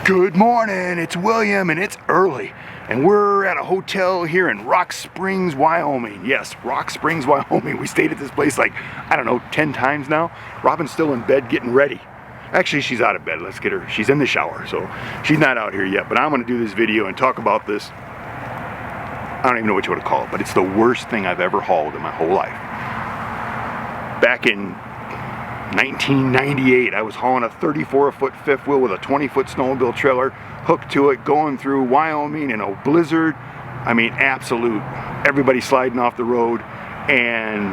Good morning, it's William and it's early and we're at a hotel here in Rock Springs, Wyoming. Yes, Rock Springs, Wyoming. We stayed at this place like, I don't know, 10 times now. Robin's still in bed getting ready. Actually, she's out of bed. Let's get her. She's in the shower, so she's not out here yet, but I'm gonna do this video and talk about this. I don't even know what you want to call it, but it's the worst thing I've ever hauled in my whole life. Back in 1998, I was hauling a 34-foot fifth wheel with a 20-foot snowmobile trailer hooked to it, going through Wyoming in a blizzard. I mean, absolute, everybody sliding off the road. And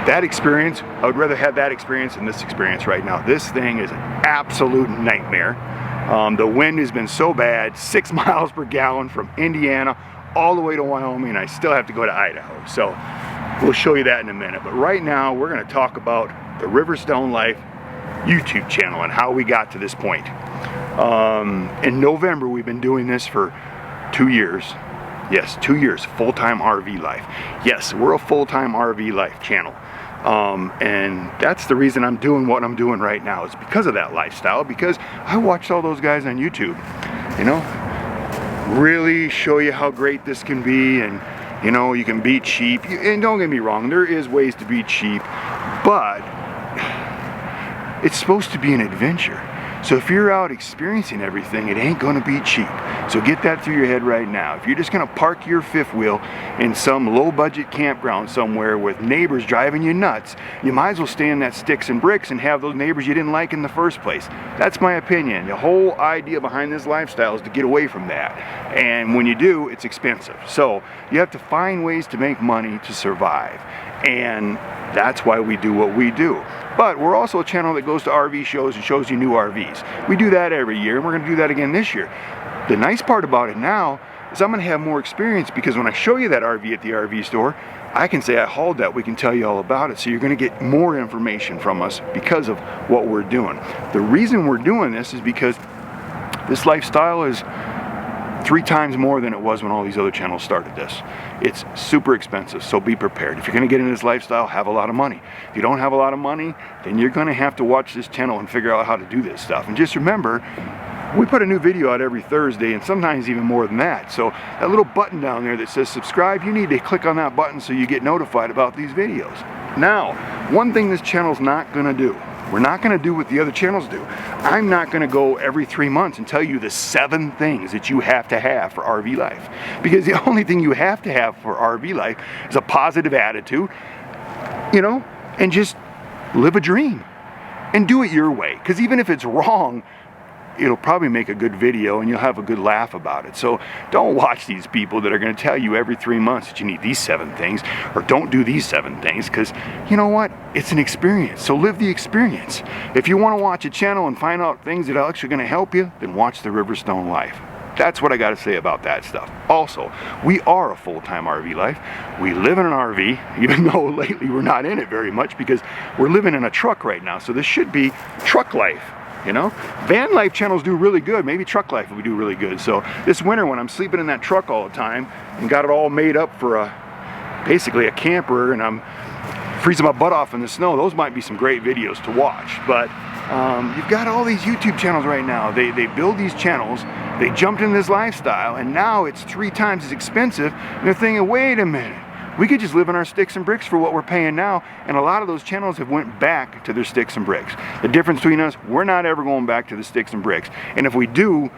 that experience, I would rather have that experience than this experience right now. This thing is an absolute nightmare. The wind has been so bad, 6 miles per gallon from Indiana all the way to Wyoming. I still have to go to Idaho. So we'll show you that in a minute. But right now, we're gonna talk about the Riverstone Life YouTube channel and how we got to this point. In November, we've been doing this for 2 years. Yes, 2 years, full-time RV life. Yes, we're a full-time RV life channel. And that's the reason I'm doing what I'm doing right now. It's because of that lifestyle, because I watched all those guys on YouTube, you know, really show you how great this can be, and you know, you can be cheap. And don't get me wrong, there is ways to be cheap, but it's supposed to be an adventure. So if you're out experiencing everything, it ain't gonna be cheap. So get that through your head right now. If you're just gonna park your fifth wheel in some low budget campground somewhere with neighbors driving you nuts, you might as well stay in that sticks and bricks and have those neighbors you didn't like in the first place. That's my opinion. The whole idea behind this lifestyle is to get away from that. And when you do, it's expensive. So you have to find ways to make money to survive. And that's why we do what we do. But we're also a channel that goes to RV shows and shows you new RVs. We do that every year, and we're gonna do that again this year. The nice part about it now is I'm gonna have more experience, because when I show you that RV at the RV store, I can say I hauled that. We can tell you all about it. So you're gonna get more information from us because of what we're doing. The reason we're doing this is because this lifestyle is 3 times more than it was when all these other channels started this. It's super expensive, so be prepared. If you're gonna get into this lifestyle, have a lot of money. If you don't have a lot of money, then you're gonna have to watch this channel and figure out how to do this stuff. And just remember, we put a new video out every Thursday, and sometimes even more than that. So that little button down there that says subscribe, you need to click on that button so you get notified about these videos. Now, one thing this channel's not gonna do, we're not gonna do what the other channels do. I'm not gonna go every 3 months and tell you the 7 things that you have to have for RV life. Because the only thing you have to have for RV life is a positive attitude, you know, and just live a dream and do it your way. Because even if it's wrong, it'll probably make a good video and you'll have a good laugh about it. So don't watch these people that are going to tell you every 3 months that you need these 7 things, or don't do these 7 things, because you know what? It's an experience. So live the experience. If you want to watch a channel and find out things that are actually going to help you, then watch the Riverstone Life. That's what I got to say about that stuff. Also, we are a full-time RV life. We live in an RV, even though lately we're not in it very much because we're living in a truck right now. So this should be truck life. You know, van life channels do really good. Maybe truck life would do really good. So this winter, when I'm sleeping in that truck all the time and got it all made up for basically a camper, and I'm freezing my butt off in the snow, those might be some great videos to watch. But you've got all these YouTube channels right now. They build these channels, they jumped into this lifestyle, and now it's 3 times as expensive. And they're thinking, wait a minute, we could just live in our sticks and bricks for what we're paying now. And a lot of those channels have went back to their sticks and bricks. The difference between us, we're not ever going back to the sticks and bricks. And if we do,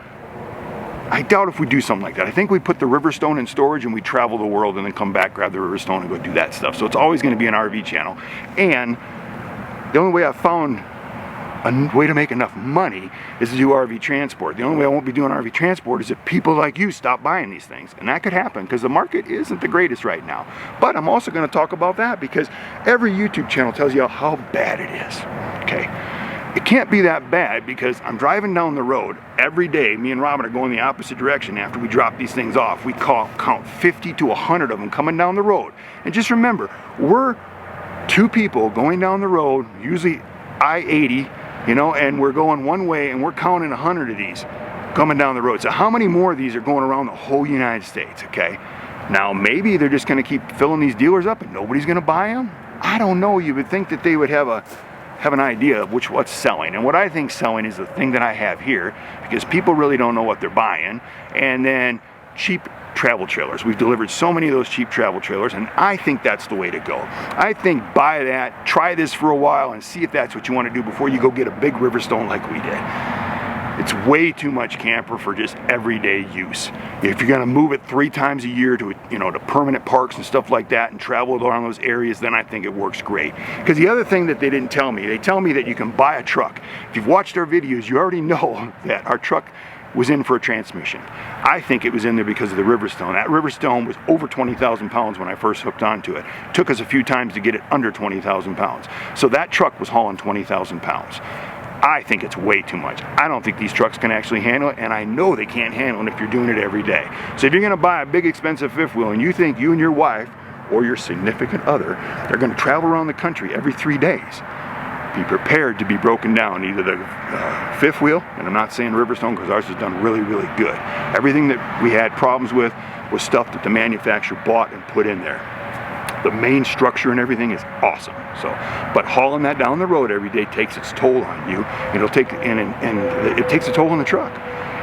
I doubt if we do something like that. I think we put the Riverstone in storage and we travel the world and then come back, grab the Riverstone and go do that stuff. So it's always going to be an RV channel. And the only way I've found a way to make enough money is to do RV transport. The only way I won't be doing RV transport is if people like you stop buying these things. And that could happen because the market isn't the greatest right now. But I'm also going to talk about that because every YouTube channel tells you how bad it is. Okay. It can't be that bad because I'm driving down the road every day. Me and Robin are going the opposite direction after we drop these things off. We count 50 to 100 of them coming down the road. And just remember, we're 2 people going down the road, usually I-80, you know, and we're going one way and we're counting 100 of these coming down the road. So how many more of these are going around the whole United States, okay? Now, maybe they're just going to keep filling these dealers up and nobody's going to buy them. I don't know. You would think that they would have have an idea of what's selling. And what I think selling is the thing that I have here, because people really don't know what they're buying. And then cheap travel trailers. We've delivered so many of those cheap travel trailers, and I think that's the way to go. I think buy that, try this for a while, and see if that's what you want to do before you go get a big Riverstone like we did. It's way too much camper for just everyday use. If you're gonna move it 3 times a year to, to permanent parks and stuff like that and travel around those areas, then I think it works great. Because the other thing that they didn't tell me, they tell me that you can buy a truck. If you've watched our videos, you already know that our truck was in for a transmission. I think it was in there because of the Riverstone. That Riverstone was over 20,000 pounds when I first hooked onto it. Took us a few times to get it under 20,000 pounds. So that truck was hauling 20,000 pounds. I think it's way too much. I don't think these trucks can actually handle it, and I know they can't handle it if you're doing it every day. So if you're gonna buy a big expensive fifth wheel and you think you and your wife or your significant other are gonna travel around the country every 3 days, be prepared to be broken down. Either the fifth wheel, and I'm not saying Riverstone because ours has done really, really good. Everything that we had problems with was stuff that the manufacturer bought and put in there. The main structure and everything is awesome. So, but hauling that down the road every day takes its toll on you. It'll take and it takes a toll on the truck.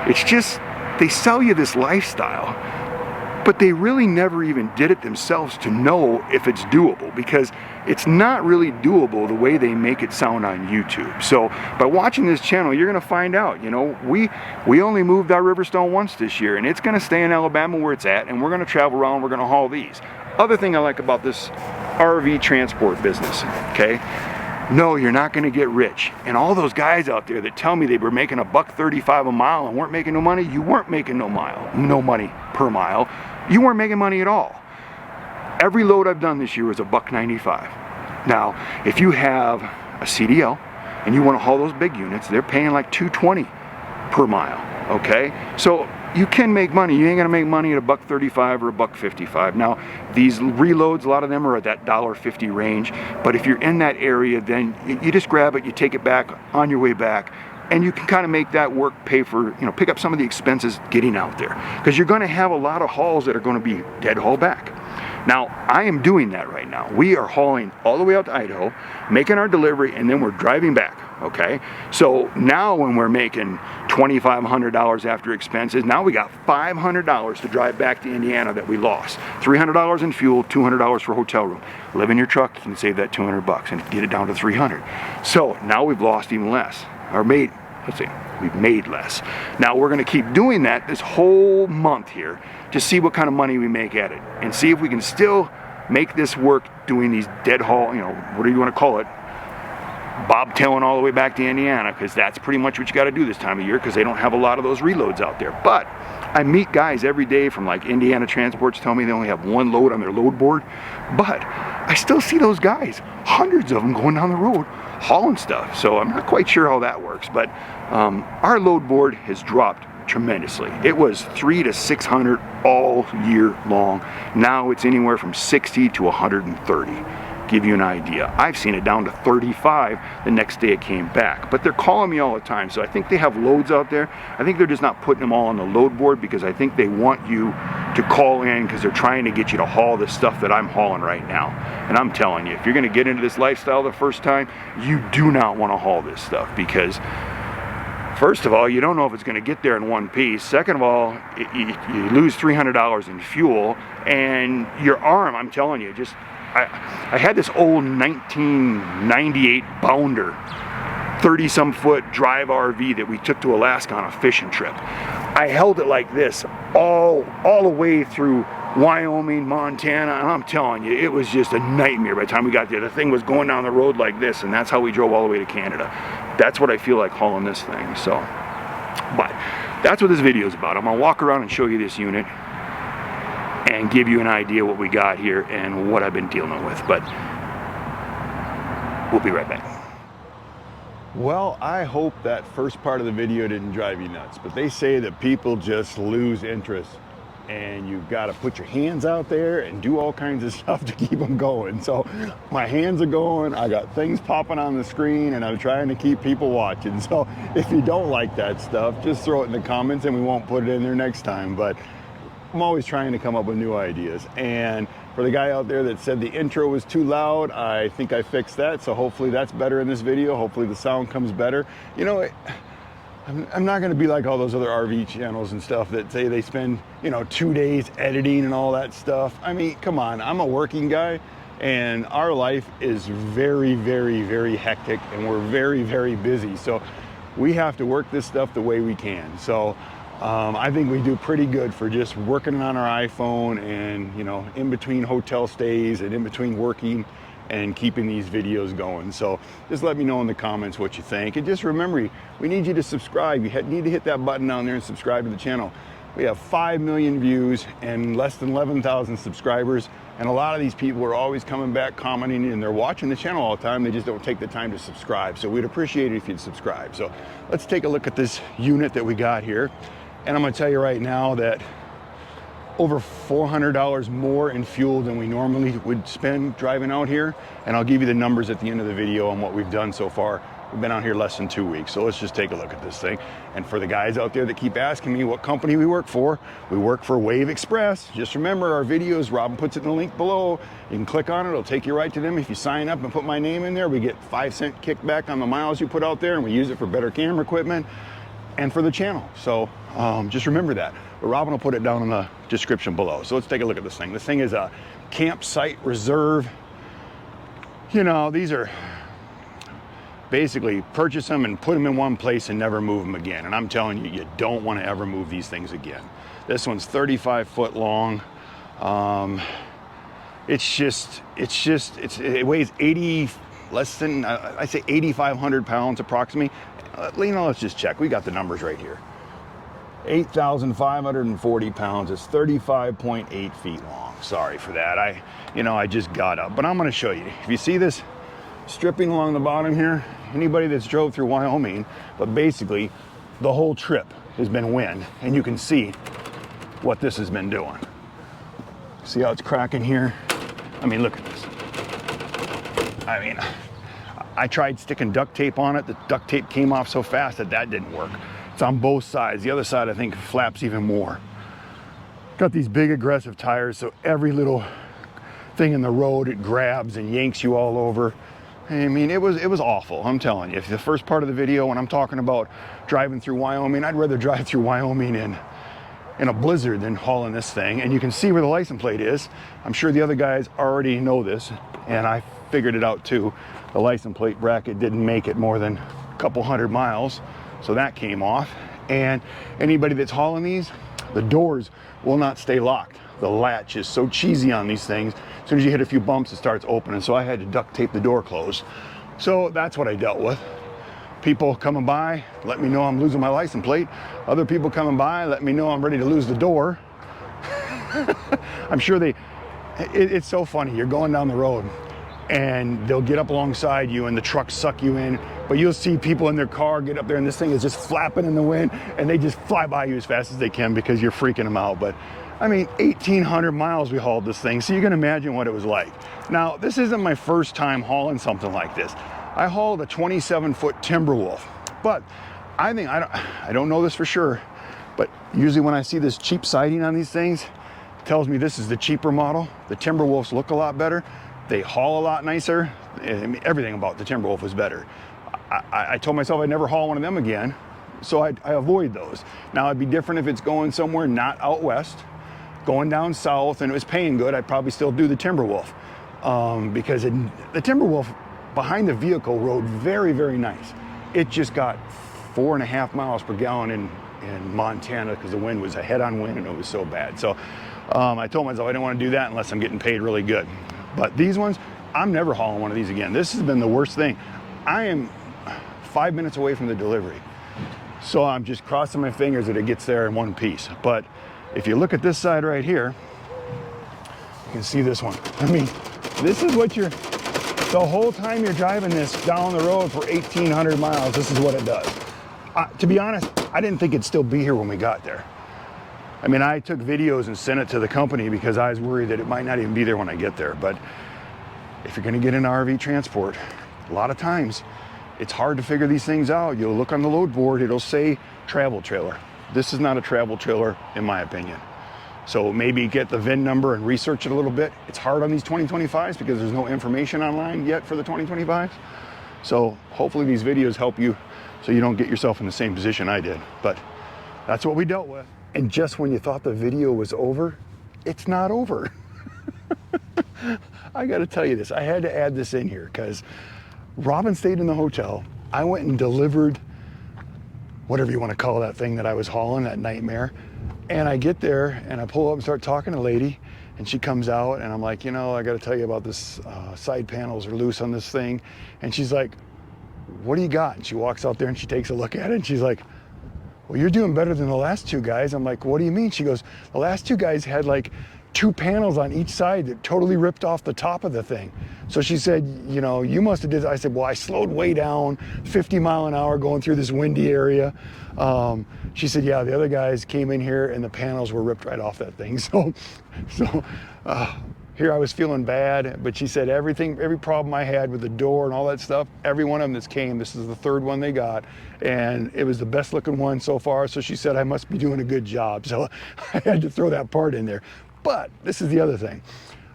It's just, they sell you this lifestyle, but they really never even did it themselves to know if it's doable, because it's not really doable the way they make it sound on YouTube. So by watching this channel, you're gonna find out, we only moved our Riverstone once this year, and it's gonna stay in Alabama where it's at, and we're gonna travel around, we're gonna haul these. Other thing I like about this RV transport business, okay? No, you're not gonna get rich. And all those guys out there that tell me they were making $1.35 a mile and weren't making no money, you weren't making no money per mile. You weren't making money at all. Every load I've done this year was $1.95. Now, if you have a CDL and you want to haul those big units, they're paying like $2.20 per mile, okay? So you can make money. You ain't gonna make money at $1.35 or $1.55. Now, these reloads, a lot of them are at that $1.50 range, but if you're in that area, then you just grab it, you take it back on your way back, and you can kind of make that work pay for, pick up some of the expenses getting out there. Because you're gonna have a lot of hauls that are gonna be dead haul back. Now, I am doing that right now. We are hauling all the way out to Idaho, making our delivery, and then we're driving back, okay? So now when we're making $2,500 after expenses, now we got $500 to drive back to Indiana that we lost. $300 in fuel, $200 for hotel room. Live in your truck, you can save that $200 and get it down to $300. So now we've lost even less, or made, we've made less. Now we're gonna keep doing that this whole month here to see what kind of money we make at it, and see if we can still make this work doing these dead haul, what do you wanna call it? Bobtailing all the way back to Indiana, because that's pretty much what you gotta do this time of year, because they don't have a lot of those reloads out there. But I meet guys every day from like Indiana Transports tell me they only have 1 load on their load board, but I still see those guys, hundreds of them going down the road hauling stuff. So I'm not quite sure how that works, but our load board has dropped tremendously. It was 300 to 600 all year long. Now it's anywhere from 60 to 130. Give you an idea. I've seen it down to 35 the next day it came back. But they're calling me all the time, so I think they have loads out there. I think they're just not putting them all on the load board, because I think they want you to call in, because they're trying to get you to haul the stuff that I'm hauling right now. And I'm telling you, if you're gonna get into this lifestyle the first time, you do not wanna haul this stuff, because first of all, you don't know if it's going to get there in one piece. Second of all, you lose $300 in fuel, and your arm, I'm telling you, I had this old 1998 Bounder, 30-some foot drive RV that we took to Alaska on a fishing trip. I held it like this all the way through Wyoming, Montana, and I'm telling you, it was just a nightmare by the time we got there. The thing was going down the road like this, and that's how we drove all the way to Canada. That's what I feel like hauling this thing. So, but that's what this video is about. I'm gonna walk around and show you this unit and give you an idea what we got here and what I've been dealing with. But we'll be right back. Well, I hope that first part of the video didn't drive you nuts, but they say that people just lose interest, and you've got to put your hands out there and do all kinds of stuff to keep them going. So my hands are going, I got things popping on the screen, and I'm trying to keep people watching. So if you don't like that stuff, just throw it in the comments and we won't put it in there next time. But I'm always trying to come up with new ideas. And For the guy out there that said the intro was too loud, I think I fixed that. So hopefully that's better in this video. Hopefully the sound comes better. You know, I'm not going to be like all those other RV channels and stuff that say they spend, you know, 2 days editing and all that stuff. I mean, come on, I'm a working guy and our life is very, very, very hectic and we're very, very busy. So we have to work this stuff the way we can. So I think we do pretty good for just working on our iPhone and, you know, in between hotel stays and in between working and keeping these videos going. So just let me know in the comments what you think. And just remember, we need you to subscribe. You need to hit that button down there and subscribe to the channel. We have 5 million views and less than 11,000 subscribers. And a lot of these people are always coming back, commenting, and they're watching the channel all the time. They just don't take the time to subscribe. So we'd appreciate it if you'd subscribe. So let's take a look at this unit that we got here. And I'm gonna tell you right now that over $400 more in fuel than we normally would spend driving out here. And I'll give you the numbers at the end of the video on what we've done so far. We've been out here less than 2 weeks. So let's just take a look at this thing. And for the guys out there that keep asking me what company we work for Wave Express. Just remember our videos, Robin puts it in the link below. You can click on it, it'll take you right to them. If you sign up and put my name in there, we get 5-cent kickback on the miles you put out there, and we use it for better camera equipment and for the channel. So just remember that. But Robin will put it down in the description below. So let's take a look at this thing. This thing is a campsite reserve. You know, these are basically purchase them and put them in one place and never move them again. And I'm telling you, you don't want to ever move these things again. This one's 35 foot long. It weighs 80, less than, I say 8,500 pounds approximately. You know, let's just check. We got the numbers right here. 8,540 pounds. It's 35.8 feet long. Sorry for that. I just got up, but I'm going to show you. If you see this stripping along the bottom here, anybody that's drove through Wyoming, but basically the whole trip has been wind, and you can see what this has been doing. See how it's cracking here? I mean, look at this. I mean, I tried sticking duct tape on it. The duct tape came off so fast that didn't work. It's on both sides. The other side, I think, flaps even more. Got these big aggressive tires, so every little thing in the road, it grabs and yanks you all over. I mean, it was awful, I'm telling you. If the first part of the video, when I'm talking about driving through Wyoming, I'd rather drive through Wyoming in a blizzard than hauling this thing. And you can see where the license plate is. I'm sure the other guys already know this, and I figured it out too. The license plate bracket didn't make it more than a couple hundred miles, so that came off. And anybody that's hauling these, the doors will not stay locked. The latch is so cheesy on these things. As soon as you hit a few bumps, it starts opening. So I had to duct tape the door closed. So that's what I dealt with. People coming by, let me know I'm losing my license plate. Other people coming by, let me know I'm ready to lose the door. I'm sure it's so funny. You're going down the road and they'll get up alongside you and the trucks suck you in, but you'll see people in their car get up there and this thing is just flapping in the wind and they just fly by you as fast as they can because you're freaking them out. But I mean, 1,800 miles we hauled this thing, so you can imagine what it was like. Now, this isn't my first time hauling something like this. I hauled a 27-foot Timberwolf, but I don't know this for sure, but usually when I see this cheap siding on these things, it tells me this is the cheaper model. The Timberwolves look a lot better. They haul a lot nicer. I mean, everything about the Timberwolf was better. I told myself I'd never haul one of them again, so I avoid those. Now, it'd be different if it's going somewhere not out west, going down south, and it was paying good. I'd probably still do the Timberwolf because the Timberwolf behind the vehicle rode very, very nice. It just got 4.5 miles per gallon in Montana because the wind was a head-on wind and it was so bad. So I told myself I didn't want to do that unless I'm getting paid really good. But these ones, I'm never hauling one of these again. This has been the worst thing. I am 5 minutes away from the delivery. So I'm just crossing my fingers that it gets there in one piece. But if you look at this side right here, you can see this one. I mean, this is what the whole time you're driving this down the road for 1,800 miles, this is what it does. To be honest, I didn't think it'd still be here when we got there. I mean, I took videos and sent it to the company because I was worried that it might not even be there when I get there. But if you're gonna get into RV transport, a lot of times it's hard to figure these things out. You'll look on the load board, it'll say travel trailer. This is not a travel trailer, in my opinion. So maybe get the VIN number and research it a little bit. It's hard on these 2025s because there's no information online yet for the 2025s. So hopefully these videos help you so you don't get yourself in the same position I did. But that's what we dealt with. And just when you thought the video was over, it's not over. I got to tell you this. I had to add this in here because Robin stayed in the hotel. I went and delivered whatever you want to call that thing that I was hauling, that nightmare. And I get there and I pull up and start talking to a lady, and she comes out and I'm like, you know, I got to tell you about this, side panels are loose on this thing. And she's like, what do you got? And she walks out there and she takes a look at it and she's like, well, you're doing better than the last two guys. I'm like, what do you mean? She goes, the last two guys had like 2 panels on each side that totally ripped off the top of the thing. So she said, you know, you must have did. I said, well, I slowed way down, 50 mile an hour going through this windy area. She said, yeah, the other guys came in here and the panels were ripped right off that thing. So here I was feeling bad, but she said every problem I had with the door and all that stuff, every one of them that's came, this is the 3rd one they got, and it was the best looking one so far. So she said I must be doing a good job. So I had to throw that part in there. But this is the other thing.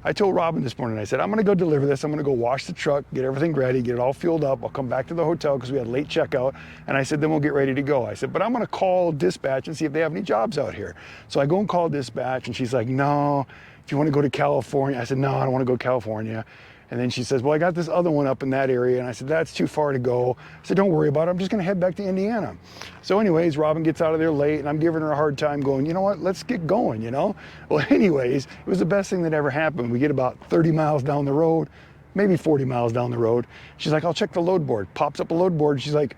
I told Robin this morning, I said, I'm gonna go deliver this. I'm gonna go wash the truck, get everything ready, get it all fueled up. I'll come back to the hotel because we had late checkout. And I said, then we'll get ready to go. I said, but I'm gonna call dispatch and see if they have any jobs out here. So I go and call dispatch and she's like, no, if you wanna go to California. I said, no, I don't wanna go to California. And then she says, well, I got this other one up in that area. And I said, that's too far to go. I said, don't worry about it. I'm just gonna head back to Indiana. So anyways, Robin gets out of there late and I'm giving her a hard time going, you know what, let's get going, you know? Well, anyways, it was the best thing that ever happened. We get about 30 miles down the road, maybe 40 miles down the road. She's like, I'll check the load board. Pops up a load board. She's like,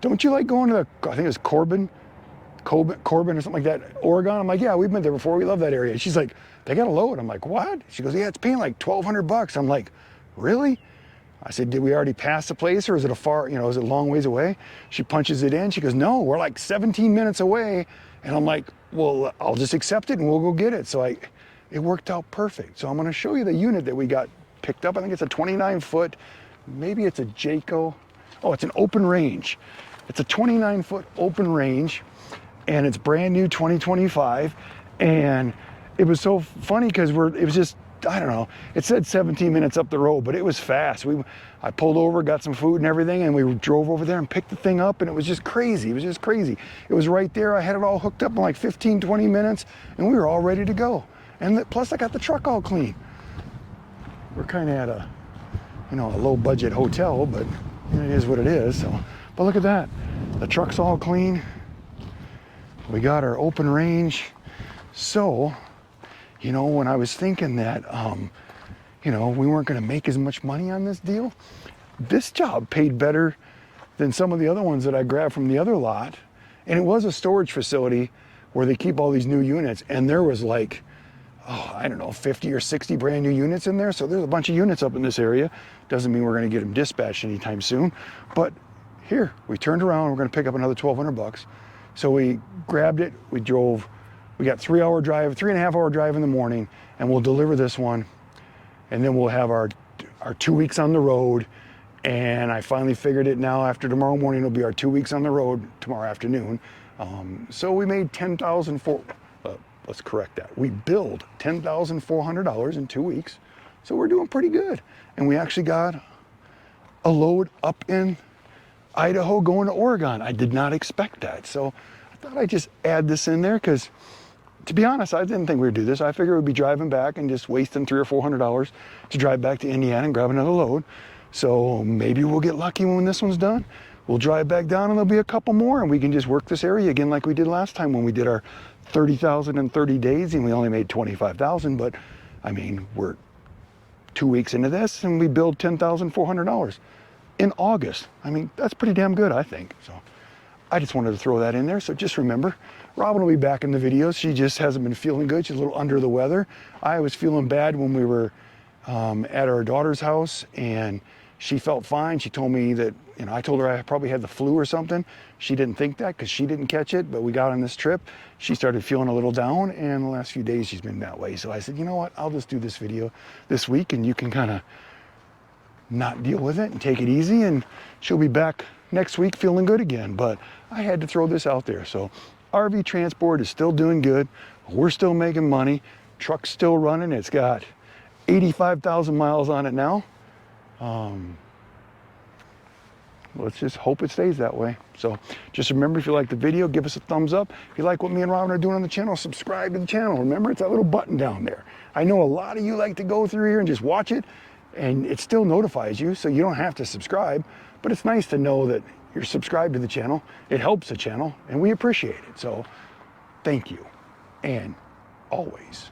don't you like going to the, I think it was Corbin or something like that, Oregon? I'm like, yeah, we've been there before. We love that area. She's like, they got a load. I'm like, what? She goes, yeah, it's paying like $1,200. I'm like, really? I said, did we already pass the place or is it a far, you know, is it a long ways away? She punches it in. She goes, no, we're like 17 minutes away. And I'm like, well, I'll just accept it and we'll go get it. So it worked out perfect. So I'm going to show you the unit that we got picked up. I think it's a 29-foot, maybe it's a Jayco. Oh, it's an open range. It's a 29-foot open range and it's brand new 2025. And it was so funny because it was just, I don't know, it said 17 minutes up the road, but it was fast. I pulled over, got some food and everything, and we drove over there and picked the thing up, and it was just crazy. It was just crazy. It was right there. I had it all hooked up in like 15, 20 minutes, and we were all ready to go. And plus, I got the truck all clean. We're kind of at a, you know, a low budget hotel, but it is what it is. So, but look at that. The truck's all clean. We got our open range. So, you know, when I was thinking that, you know, we weren't going to make as much money on this deal, this job paid better than some of the other ones that I grabbed from the other lot. And it was a storage facility where they keep all these new units. And there was like, oh, I don't know, 50 or 60 brand new units in there. So there's a bunch of units up in this area. Doesn't mean we're going to get them dispatched anytime soon. But here, we turned around. We're going to pick up another $1,200. So we grabbed it. We drove. We got 3.5 hour drive in the morning, and we'll deliver this one. And then we'll have our 2 weeks on the road. And I finally figured it now. After tomorrow morning, it'll be our 2 weeks on the road tomorrow afternoon. So we made let's correct that. We billed $10,400 in 2 weeks. So we're doing pretty good. And we actually got a load up in Idaho going to Oregon. I did not expect that. So I thought I'd just add this in there because, to be honest, I didn't think we would do this. I figured we'd be driving back and just wasting $300 or $400 to drive back to Indiana and grab another load. So maybe we'll get lucky when this one's done. We'll drive back down and there'll be a couple more and we can just work this area again like we did last time when we did our 30,000 in 30 days and we only made 25,000. But I mean, we're 2 weeks into this and we billed $10,400 in August. I mean, that's pretty damn good, I think. So I just wanted to throw that in there. So just remember, Robin will be back in the videos. She just hasn't been feeling good. She's a little under the weather. I was feeling bad when we were at our daughter's house and she felt fine. She told me that, you know, I told her I probably had the flu or something. She didn't think that because she didn't catch it, but we got on this trip. She started feeling a little down and the last few days she's been that way. So I said, you know what, I'll just do this video this week and you can kind of not deal with it and take it easy and she'll be back next week feeling good again. But I had to throw this out there. So RV transport is still doing good. We're still making money. Truck's still running. It's got 85,000 miles on it now. Let's just hope it stays that way. So just remember, if you like the video, give us a thumbs up. If you like what me and Robin are doing on the channel, subscribe to the channel. Remember, it's that little button down there. I know a lot of you like to go through here and just watch it, and it still notifies you, so you don't have to subscribe. But it's nice to know that you're subscribed to the channel. It helps the channel, and we appreciate it. So thank you, and always